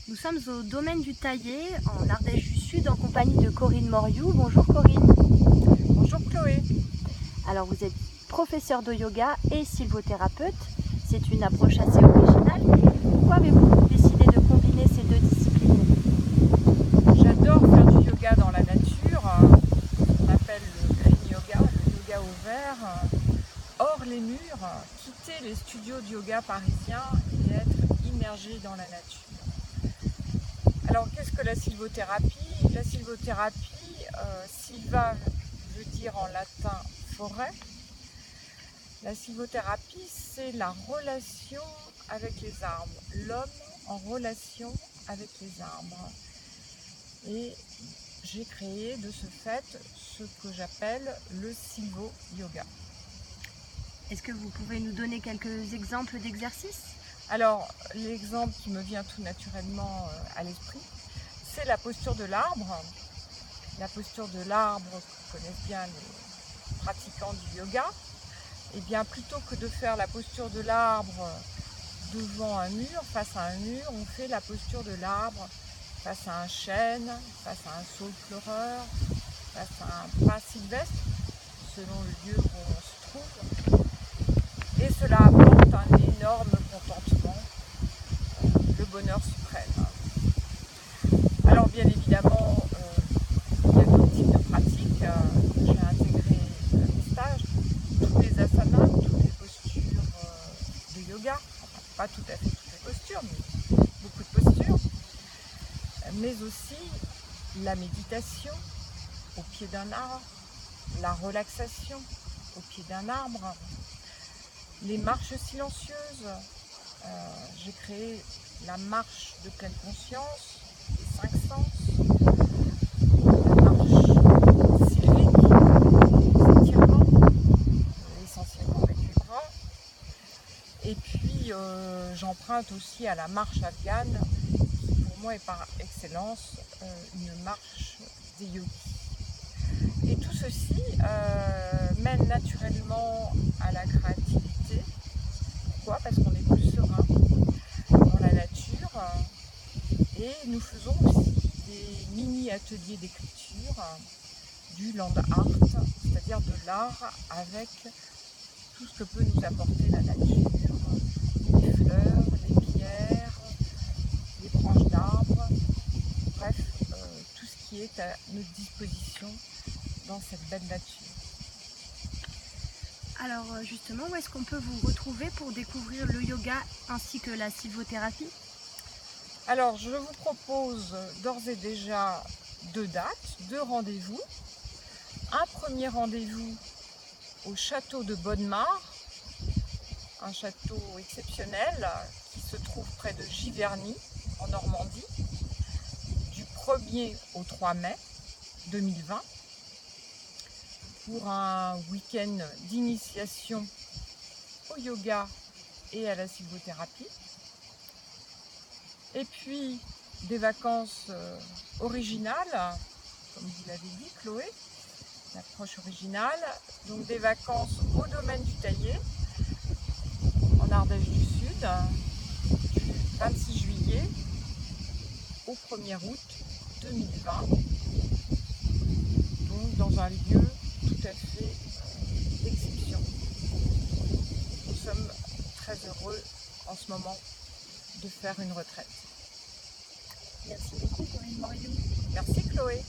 Nous sommes au domaine du Taillé, en Ardèche du Sud, en compagnie de Corinne Moriou. Bonjour Corinne. Bonjour Chloé. Alors vous êtes professeure de yoga et sylvothérapeute. C'est une approche assez originale. Pourquoi avez-vous décidé de combiner ces deux disciplines? J'adore faire du yoga dans la nature. On appelle le green yoga, le yoga au vert, hors les murs, quitter les studios de yoga parisiens et être immergé dans la nature. Alors qu'est-ce que la sylvothérapie? La sylvothérapie, sylva veut dire en latin forêt. La sylvothérapie, c'est la relation avec les arbres, l'homme en relation avec les arbres. Et j'ai créé de ce fait ce que j'appelle le sylvo-yoga. Est-ce que vous pouvez nous donner quelques exemples d'exercices? Alors, l'exemple qui me vient tout naturellement à l'esprit, c'est la posture de l'arbre. La posture de l'arbre que connaissent bien les pratiquants du yoga. Et bien, plutôt que de faire la posture de l'arbre devant un mur, face à un mur, on fait la posture de l'arbre face à un chêne, face à un saule pleureur, face à un pin sylvestre, selon le lieu où on se trouve. Et cela apporte un énorme contentement, le bonheur suprême. Alors bien évidemment, il y a d'autres types de pratiques. J'ai intégré à mes stages tous les asanas, toutes les postures de yoga. Enfin, pas tout à fait toutes les postures, mais beaucoup de postures. Mais aussi la méditation au pied d'un arbre, la relaxation au pied d'un arbre, les marches silencieuses. J'ai créé la marche de pleine conscience, les 5 sens, la marche sylvique, les étirements, essentiellement avec les bras. Et puis j'emprunte aussi à la marche afghane, qui pour moi est par excellence une marche des yogis. Et tout ceci mène naturellement à la créativité. Pourquoi? Parce qu'on est plus serein dans la nature. Et nous faisons aussi des mini-ateliers d'écriture, du land art, c'est-à-dire de l'art avec tout ce que peut nous apporter la nature. Les fleurs, les pierres, les branches d'arbres, bref, tout ce qui est à notre disposition dans cette belle nature. Alors justement, où est-ce qu'on peut vous retrouver pour découvrir le yoga ainsi que la sylvothérapie? Alors je vous propose d'ores et déjà 2 dates, 2 rendez-vous. Un premier rendez-vous au château de Bonnemare, un château exceptionnel qui se trouve près de Giverny en Normandie, du 1er au 3 mai 2020. Pour un week-end d'initiation au yoga et à la sylvothérapie. Et puis des vacances originales, comme vous l'avez dit Chloé, l'approche originale, donc des vacances au domaine du Taillé, en Ardèche du Sud, du 26 juillet au 1er août 2020, donc dans un lieu tout à fait d'exception. Nous sommes très heureux en ce moment de faire une retraite. Merci beaucoup Corinne Moriou. Merci Chloé.